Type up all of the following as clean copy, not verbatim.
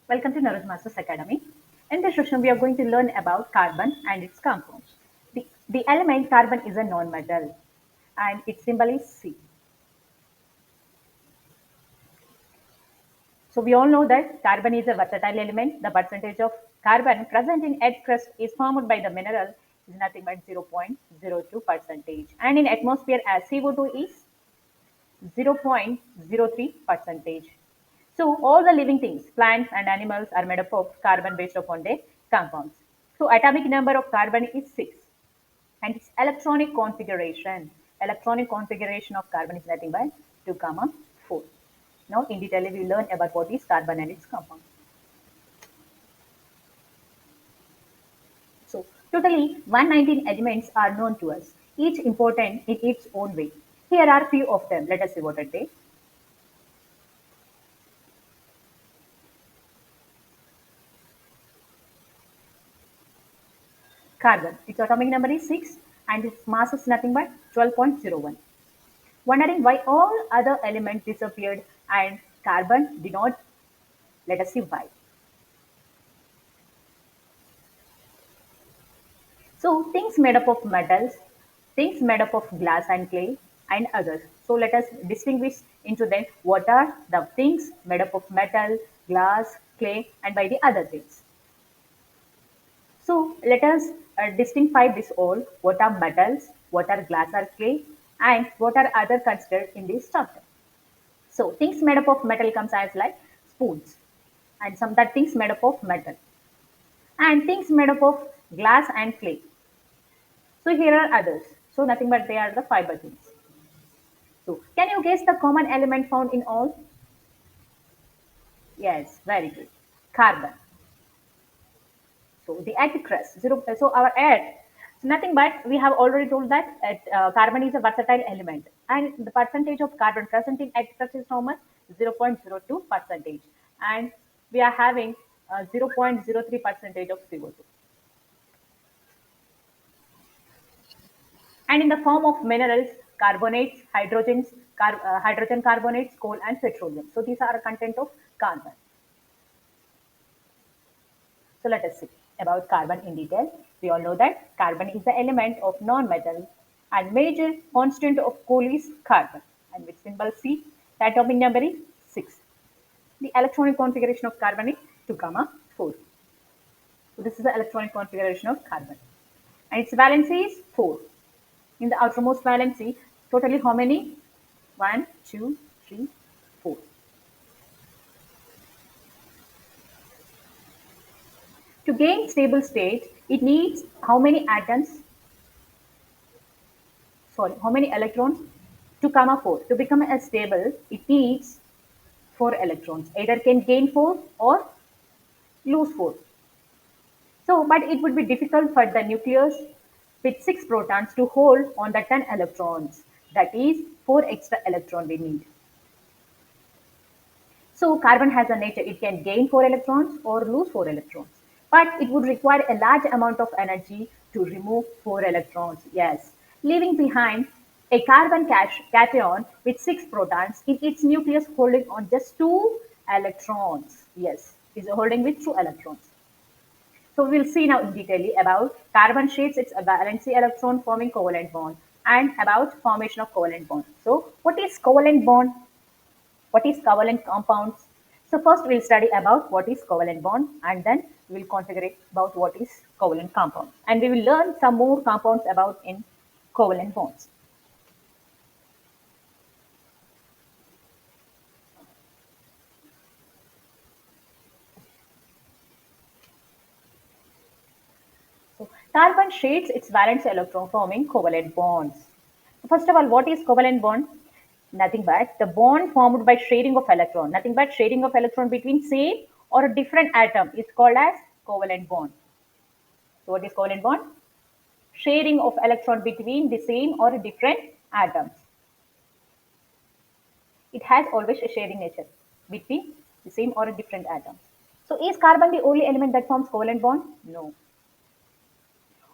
Welcome to NAROJ Masters Academy. In this session, we are going to learn about carbon and its compounds. The element carbon is a non-metal and its symbol is C. So we all know that carbon is a versatile element. The percentage of carbon present in Earth crust is formed by the mineral is nothing but 0.02 percentage. And in atmosphere as CO2 is 0.03 percentage. So all the living things, plants and animals are made up of carbon based upon their compounds. So atomic number of carbon is 6 and its electronic configuration of carbon is nothing but 2 comma 4. Now in detail we will learn about what is carbon and its compounds. So totally 119 elements are known to us, each important in its own way. Here are few of them. Let us see what are they. Carbon. Its atomic number is 6 and its mass is nothing but 12.01. Wondering why all other elements disappeared and carbon did not? Let us see why. So things made up of metals, things made up of glass and clay and others. So let us distinguish into them what are the things made up of metal, glass, clay and by the other things. So let us distinguish this all, what are metals, what are glass or clay, and what are other considered in this chapter. So things made up of metal comes as like spoons, and some that things made up of metal, and things made up of glass and clay. So here are others. So nothing but they are the fiber things. So can you guess the common element found in all? Yes, very good. Carbon. So the earth crust, zero. So our earth, so nothing but we have already told that carbon is a versatile element, and the percentage of carbon present in earth crust is how much? 0.02 percentage, and we are having 0.03 percentage of CO2, and in the form of minerals, carbonates, hydrogen carbonates, coal, and petroleum. So these are content of carbon. So let us see about carbon in detail. We all know that carbon is the element of non-metal and major constant of coal is carbon, and with symbol C, the atomic number is 6. The electronic configuration of carbon is 2 comma 4. So this is the electronic configuration of carbon. And its valency is 4. In the outermost valency, totally how many? 1, 2, 3, 4. To gain stable state, it needs how many atoms? Sorry, how many electrons? 2 comma 4. To become a stable, it needs 4 electrons. Either can gain 4 or lose 4. So, but it would be difficult for the nucleus with 6 protons to hold on the 10 electrons. That is 4 extra electron we need. So carbon has a nature, it can gain 4 electrons or lose 4 electrons. But it would require a large amount of energy to remove 4 electrons, yes, leaving behind a carbon cation with 6 protons in its nucleus holding on just 2 electrons. Yes, is holding with 2 electrons. So we'll see now in detail about carbon shades its valency electron forming covalent bond and about formation of covalent bond. So what is covalent bond? What is covalent compounds? So first we'll study about what is covalent bond and then we'll configure about what is covalent compound. And we will learn some more compounds about in covalent bonds. So carbon shades its valence electron forming covalent bonds. So first of all, what is covalent bond? Nothing but the bond formed by sharing of electron. Nothing but sharing of electron between same or a different atom is called as covalent bond. So what is covalent bond? Sharing of electron between the same or different atoms. It has always a sharing nature between the same or different atoms. So is carbon the only element that forms covalent bond? No.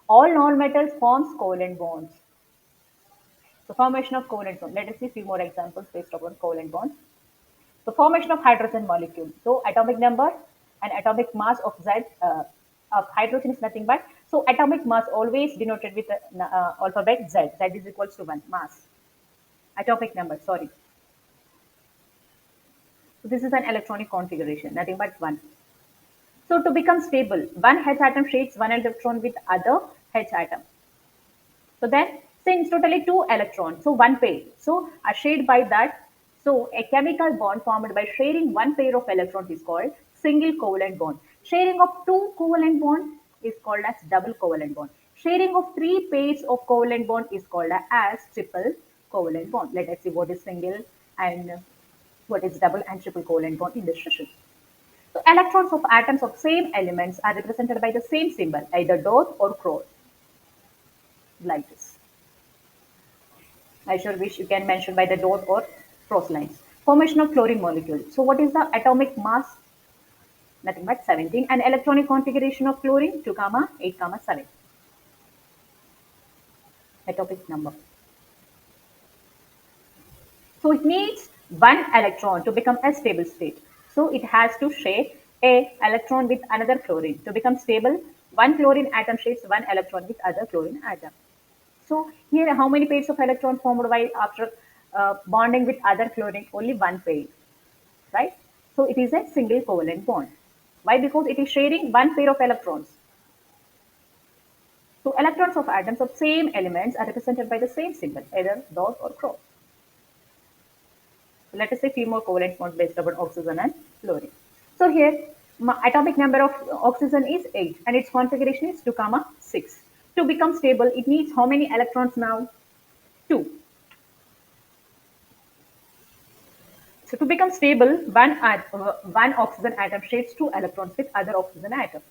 All non-metals forms covalent bonds. So formation of covalent bond. Let us see few more examples based upon covalent bonds. So formation of hydrogen molecule. So atomic number, and atomic mass of Z of hydrogen is nothing but, so atomic mass always denoted with the alphabet Z. Z is equals to 1 mass. Atomic number, sorry. So this is an electronic configuration, nothing but 1. So to become stable, one H atom shares one electron with other H atom. So then, since totally two electrons, so one pair. So are shared by that. So a chemical bond formed by sharing one pair of electrons is called single covalent bond. Sharing of two covalent bond is called as double covalent bond. Sharing of three pairs of covalent bond is called as triple covalent bond. Let us see what is single and what is double and triple covalent bond in this session. So electrons of atoms of same elements are represented by the same symbol, either dot or cross, like this. I sure wish you can mention by the dot or cross lines. Formation of chlorine molecule. So what is the atomic mass? Nothing but 17. And electronic configuration of chlorine 2, 8, 7. Atomic number. So it needs one electron to become a stable state. So it has to share a electron with another chlorine. To become stable, one chlorine atom shares one electron with other chlorine atom. So here, how many pairs of electrons formed by after bonding with other chlorine? Only one pair, right? So it is a single covalent bond. Why? Because it is sharing one pair of electrons. So electrons of atoms of same elements are represented by the same symbol, either dot or cross. So let us say few more covalent bonds based upon oxygen and fluorine. So here, atomic number of oxygen is 8 and its configuration is 2, 6. To become stable, it needs how many electrons now? 2. So to become stable, one oxygen atom shares two electrons with other oxygen atom.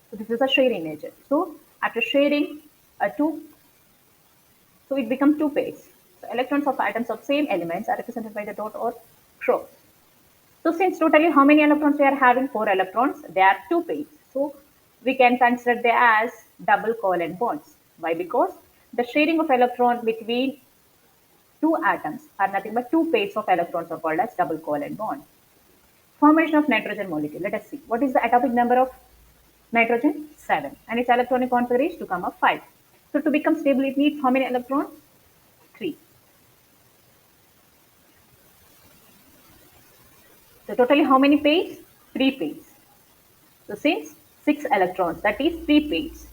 So this is a sharing nature. So after sharing two, so it becomes two pairs. So electrons of atoms of same elements are represented by the dot or cross. So since totally how many electrons we are having? 4 electrons. They are two pairs. So we can consider them as double covalent bonds. Why? Because the sharing of electron between two atoms are nothing but two pairs of electrons are called as double covalent bond. Formation of nitrogen molecule. Let us see. What is the atomic number of nitrogen? 7. And its electronic configuration to come up 5. So to become stable, it needs how many electrons? 3. So totally how many pairs? 3 pairs. So since 6 electrons, that is 3 pairs.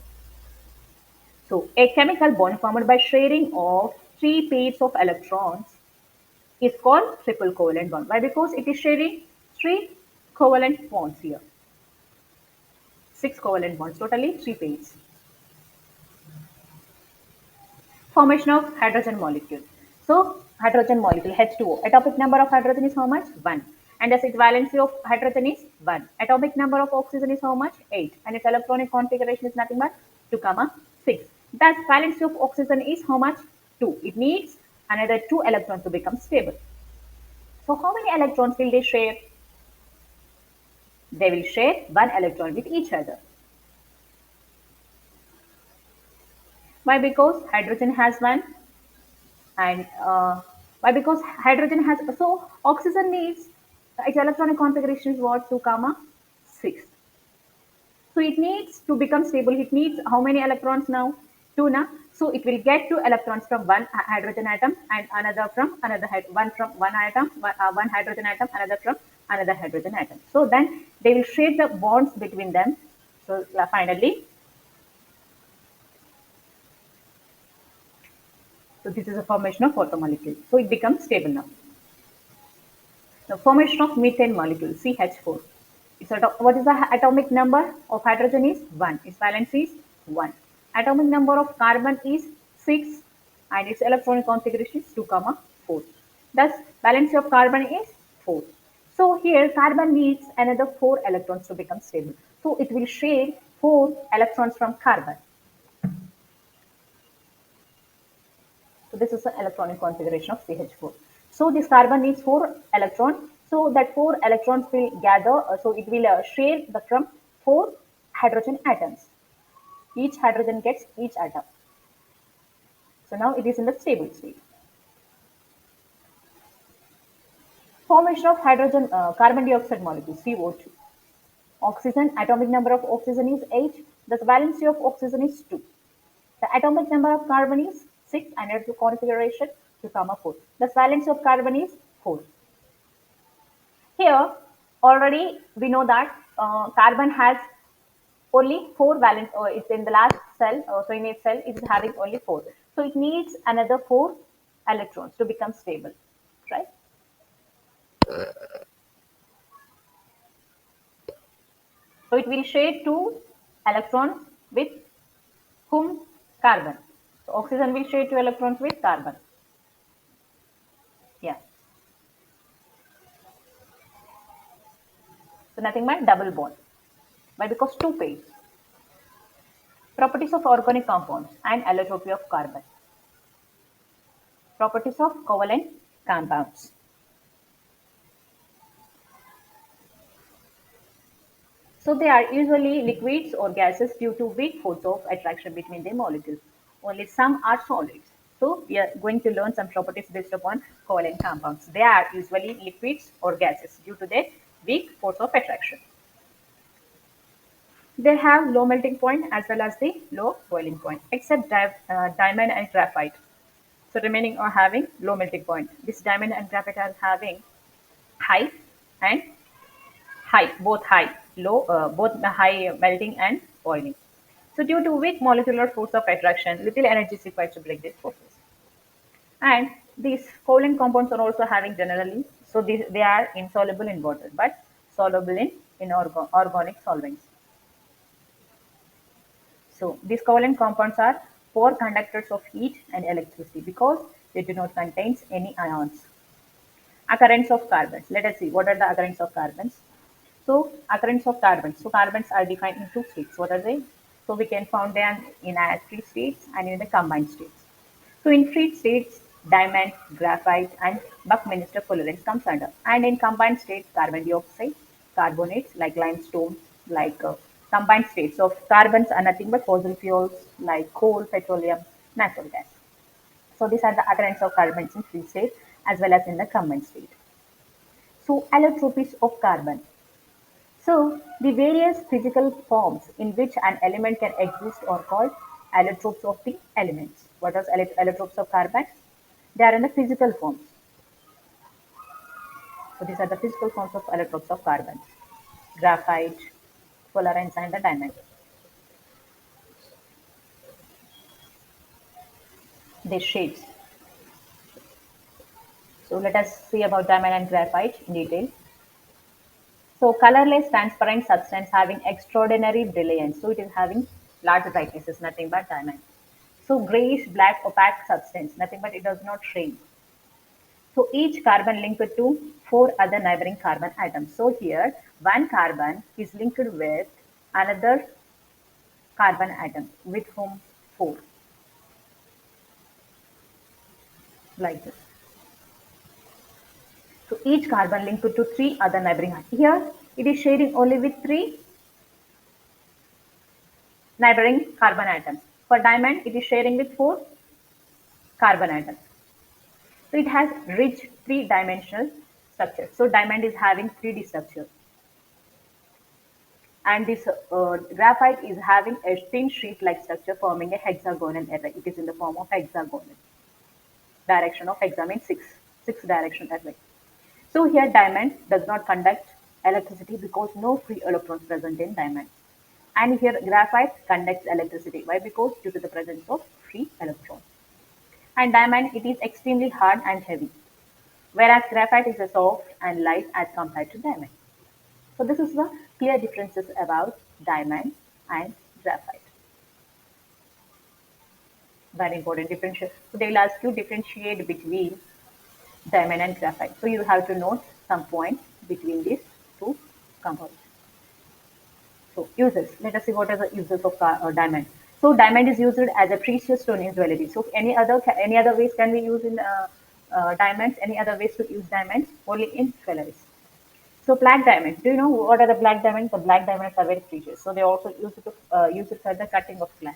So a chemical bond formed by sharing of 3 pairs of electrons is called triple covalent bond. Why? Because it is sharing 3 covalent bonds here. 6 covalent bonds, totally 3 pairs. Formation of hydrogen molecule. So hydrogen molecule H2O. Atomic number of hydrogen is how much? 1. And as its valency of hydrogen is 1. Atomic number of oxygen is how much? 8. And its electronic configuration is nothing but 2, 6. Thus valency of oxygen is how much? 2. It needs another 2 electrons to become stable. So how many electrons will they share? They will share 1 electron with each other. Why? Because hydrogen has 1 and why? Because hydrogen has, so oxygen needs its electronic configuration is what? 2, 6. So it needs to become stable, it needs how many electrons now? 2 now. So it will get 2 electrons from one hydrogen atom and another from another, one from one atom, one hydrogen atom, another from another hydrogen atom. So then they will share the bonds between them. So finally, so this is a formation of water molecule. So it becomes stable now. The formation of methane molecule CH4. What is the atomic number of hydrogen is 1. Its valence is 1. Atomic number of carbon is 6 and its electronic configuration is 2, 4. Thus valence of carbon is 4. So here carbon needs another 4 electrons to become stable. So it will share 4 electrons from carbon. So this is the electronic configuration of CH4. So this carbon needs 4 electrons. So that 4 electrons will gather, so it will share from 4 hydrogen atoms. Each hydrogen gets each atom. So now it is in the stable state. Formation of hydrogen carbon dioxide molecule CO2. Oxygen, atomic number of oxygen is 8. The valency of oxygen is 2. The atomic number of carbon is 6 and its configuration to come up 4. The valency of carbon is 4. Here, already we know that carbon has only 4 valence, or it's in the last cell, so in its cell, it's having only 4. So it needs another 4 electrons to become stable, right? So it will share 2 electrons with whom? Carbon. So oxygen will share 2 electrons with carbon. Yeah. So nothing but double bond. Why? Because 2 pairs. Properties of organic compounds and allotropy of carbon. Properties of covalent compounds. So they are usually liquids or gases due to weak force of attraction between their molecules. Only some are solids. So we are going to learn some properties based upon covalent compounds. They are usually liquids or gases due to their weak force of attraction. They have low melting point as well as the low boiling point, except diamond and graphite. So remaining are having low melting point. This diamond and graphite are having high and high, both high, low, both the high melting and boiling. So due to weak molecular force of attraction, little energy is required to break these forces. And these covalent compounds are also having generally, so they are insoluble in water, but soluble in organic solvents. So these covalent compounds are poor conductors of heat and electricity because they do not contain any ions. Occurrence of carbons. Let us see what are the occurrence of carbons. So occurrence of carbons. So carbons are defined in two states. What are they? So we can find them in free states and in the combined states. So in free states, diamond, graphite, and Buckminster fullerenes comes under. And in combined states, carbon dioxide, carbonates like limestone, like combined states of carbons are nothing but fossil fuels like coal, petroleum, natural gas. So these are the occurrence of carbons in free state as well as in the combined state. So allotropies of carbon. So the various physical forms in which an element can exist are called allotropes of the elements. What are allotropes of carbon? They are in the physical forms. So these are the physical forms of allotropes of carbon. Graphite, fullerenes and the diamond. Their shapes. So let us see about diamond and graphite in detail. So colorless transparent substance having extraordinary brilliance. So it is having large brightness is nothing but diamond. So grayish black opaque substance, nothing but it does not shrink. So each carbon linked to four other neighboring carbon atoms. So here one carbon is linked with another carbon atom with whom four, like this. So each carbon linked to three other neighboring atoms. Here it is sharing only with three neighboring carbon atoms. For diamond it is sharing with four carbon atoms. So it has rich three-dimensional structure. So diamond is having 3D structure. And this graphite is having a thin sheet-like structure forming a hexagonal array. It is in the form of hexagonal. Direction of hexa means six direction array. So here diamond does not conduct electricity because no free electrons present in diamond. And here graphite conducts electricity. Why? Because due to the presence of free electrons. And diamond, it is extremely hard and heavy, whereas graphite is a soft and light as compared to diamond. So this is the clear differences about diamond and graphite. Very important differentiate. So they will ask you differentiate between diamond and graphite. So you have to note some points between these two compounds. So uses. Let us see what are the uses of diamond. So diamond is used as a precious stone in jewelry. So any other ways can we use in diamonds? Any other ways to use diamonds? Only in jewelry. So black diamonds. Do you know what are the black diamonds? The black diamonds are very precious. So they also use it for the cutting of glass.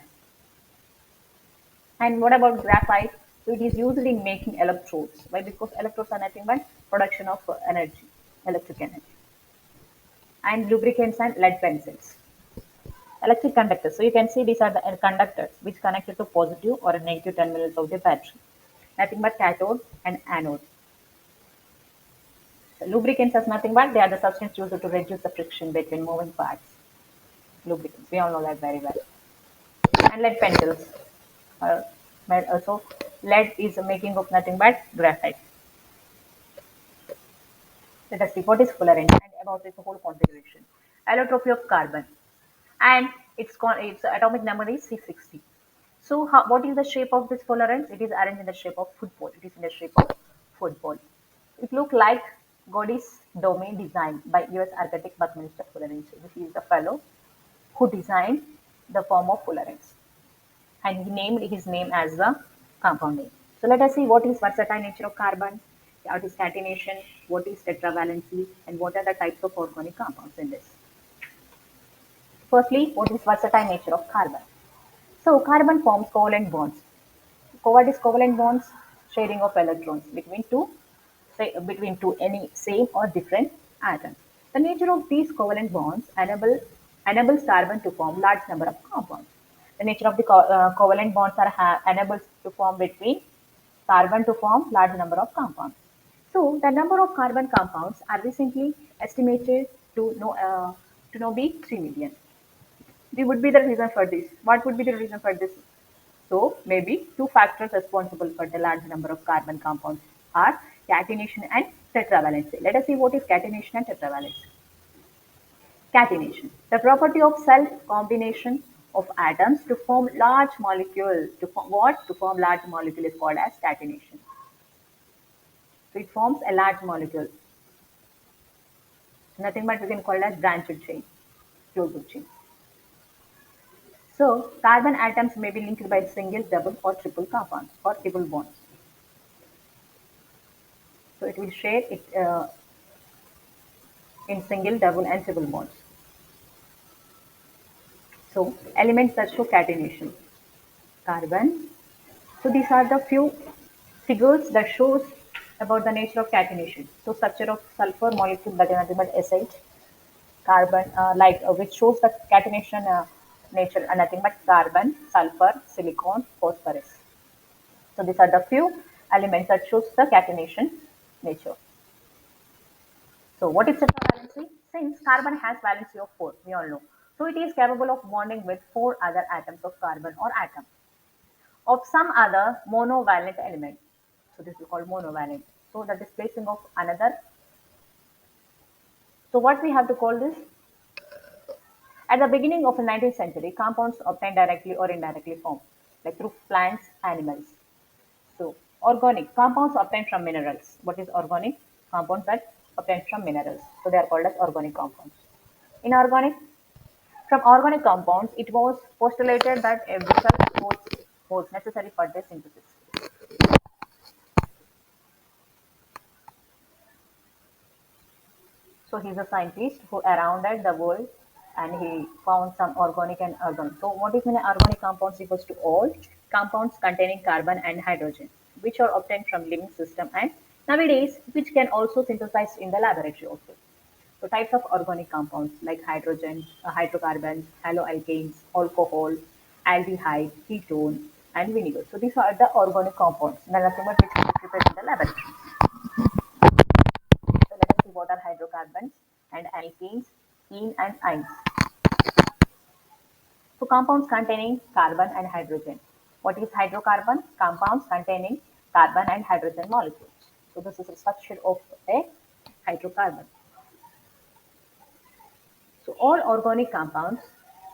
And what about graphite? So it is used in making electrodes. Why? Because electrodes are nothing but production of energy, electric energy. and lubricants and lead pencils. Electric conductors. So you can see these are the conductors which connected to positive or negative terminals of the battery. Nothing but cathode and anode. So lubricants is nothing but they are the substance used to reduce the friction between moving parts. Lubricants. We all know that very well. And lead pencils. Uh, also, lead is making of nothing but graphite. Let us see what is fullerene and about its whole configuration. Allotropy of carbon, and its atomic number is 660. So, what is the shape of this fullerene? It is arranged in the shape of football. It is in the shape of football. It looks like Godis Dome designed by U.S. architect Buckminster Fullerene. So this is the fellow who designed the form of fullerenes, and he named his name as the compound name. So let us see what is versatile nature of carbon, what is catenation, what is tetravalency, and what are the types of organic compounds in this. Firstly, what is versatile nature of carbon? So carbon forms covalent bonds. What is covalent bonds? Sharing of electrons between two, say between two any same or different atoms. The nature of these covalent bonds enables carbon to form large number of compounds. The nature of the covalent bonds are enables to form between carbon to form large number of compounds. So the number of carbon compounds are recently estimated to now be 3 million. What would be the reason for this? What would be the reason for this? So maybe two factors responsible for the large number of carbon compounds are catenation and tetravalency. Let us see what is catenation and tetravalency. Catenation, the property of cell combination of atoms to form large molecule. To form what? To form large molecule is called as catenation. So it forms a large molecule. Nothing but we can call it as branched chain, closed chain. So carbon atoms may be linked by single, double, or triple compounds or triple bonds. So it will share it in single, double, and triple bonds. So elements that show catenation. Carbon. So these are the few figures that shows about the nature of catenation. So structure of sulfur molecule that is nothing but SH. Carbon, which shows the catenation nature, nothing but carbon, sulfur, silicon, phosphorus. So these are the few elements that shows the catenation nature. So what is tetravalency? Since carbon has valency of 4, we all know. So it is capable of bonding with 4 other atoms of carbon or atom of some other monovalent element. So this is called monovalent. So the displacing of another. So what we have to call this? At the beginning of the 19th century, compounds obtained directly or indirectly formed, like through plants, animals. So organic compounds obtained from minerals. What is organic? Compounds that obtained from minerals. So they are called as organic compounds. Inorganic. From organic compounds, it was postulated that a vessel was necessary for their synthesis. So he's a scientist who surrounded the world and he found some organic and inorganic. So what is an organic compounds refers to all compounds containing carbon and hydrogen, which are obtained from living system and nowadays which can also synthesized in the laboratory also. So types of organic compounds like hydrogen, hydrocarbons, haloalkanes, alcohol, aldehyde, ketone, and vinegar. So these are the organic compounds. Nothing but which can be prepared in the laboratory. So let us see what are hydrocarbons and alkenes, kene and ines. So compounds containing carbon and hydrogen. What is hydrocarbon? Compounds containing carbon and hydrogen molecules. So this is the structure of a hydrocarbon. So all organic compounds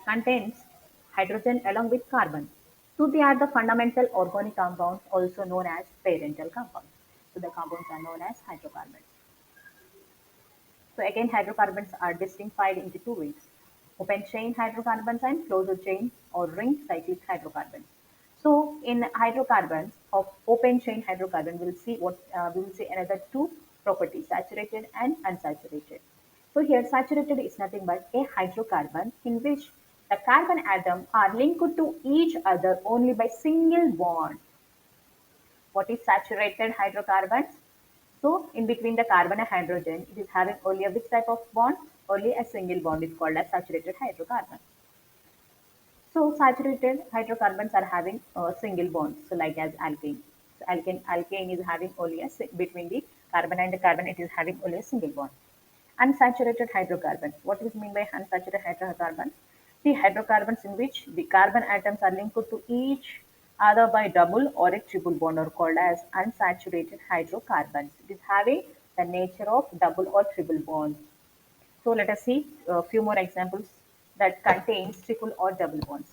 contains hydrogen along with carbon. So they are the fundamental organic compounds also known as parental compounds. So the compounds are known as hydrocarbons. So again, hydrocarbons are distinguished into two ways: open chain hydrocarbons and closed chain or ring cyclic hydrocarbons. So in hydrocarbons of open chain hydrocarbon, we will see another two properties: saturated and unsaturated. So here, saturated is nothing but a hydrocarbon in which the carbon atom are linked to each other only by single bond. What is saturated hydrocarbons? So in between the carbon and hydrogen, it is having only a which type of bond? only a single bond is called as saturated hydrocarbon. So saturated hydrocarbons are having a single bond. So like as alkane. So alkane is having only between the carbon and the carbon, it is having only a single bond. Unsaturated hydrocarbon. What is mean by unsaturated hydrocarbon? The hydrocarbons in which the carbon atoms are linked to each other by double or a triple bond are called as unsaturated hydrocarbons. It is having the nature of double or triple bond. So let us see a few more examples that contains triple or double bonds.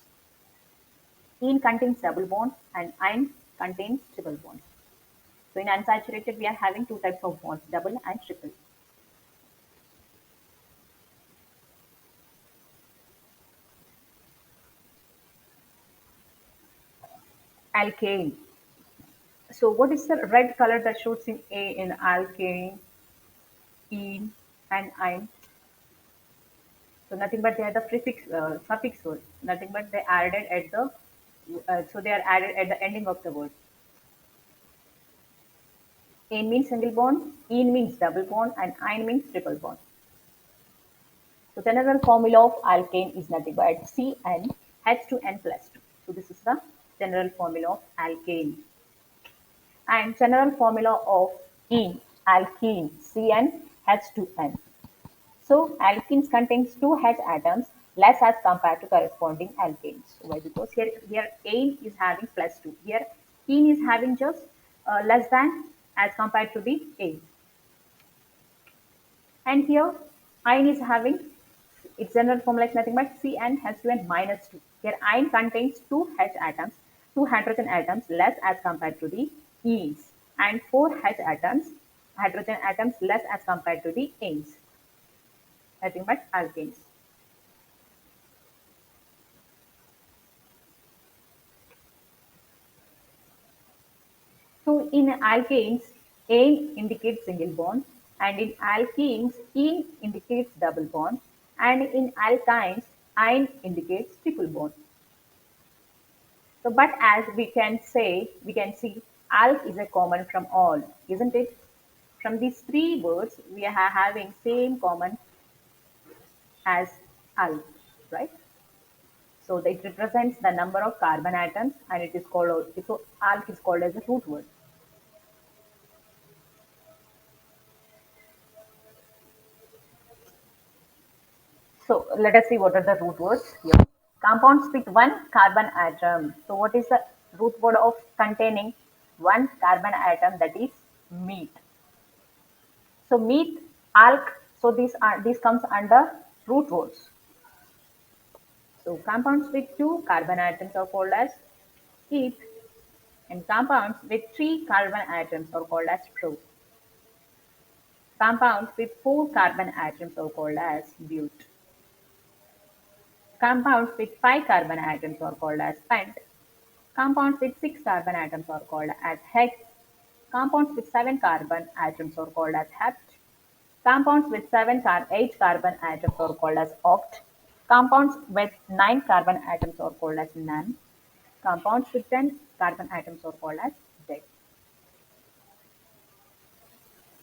Ene contains double bond and iron contains triple bond. So in unsaturated, we are having two types of bonds, double and triple. Alkane. So what is the red color that shows in A in alkane, ene, and ine? So nothing but they are the suffix word. Nothing but they added at the so they are added at the ending of the word. Ane means single bond, ene means double bond, and ine means triple bond. So the general formula of alkane is nothing but CN H2N plus 2. So this is the general formula of alkane. And general formula of alkene CnH2n. So alkenes contains two H atoms less as compared to corresponding alkanes. Why? Because here ane is having plus 2. Here ene is having just less than as compared to the ane. And here iron is having its general formula is nothing but CnH2n minus 2. Here iron contains two H atoms, two hydrogen atoms less as compared to the enes, and four H atoms, hydrogen atoms less as compared to the anes. Nothing but alkanes. So in alkanes, ane indicates single bond, and in alkenes, ene indicates double bond, and in alkynes, ine indicates triple bond. So, but as we can see, alk is a common from all, isn't it? From these three words, we are having same common as alk, right? So it represents the number of carbon atoms, and it is called so alk is called as a root word. So let us see what are the root words here. Compounds with one carbon atom. So what is the root word of containing one carbon atom? That is meat. So meat, alk. So these comes under root words. So compounds with two carbon atoms are called as eth, and compounds with three carbon atoms are called as pro. Compounds with four carbon atoms are called as but. Compounds with five carbon atoms are called as pent. Compounds with six carbon atoms are called as hex. Compounds with seven carbon atoms are called as hept. Compounds with eight carbon atoms are called as oct. Compounds with nine carbon atoms are called as non. Compounds with 10 carbon atoms are called as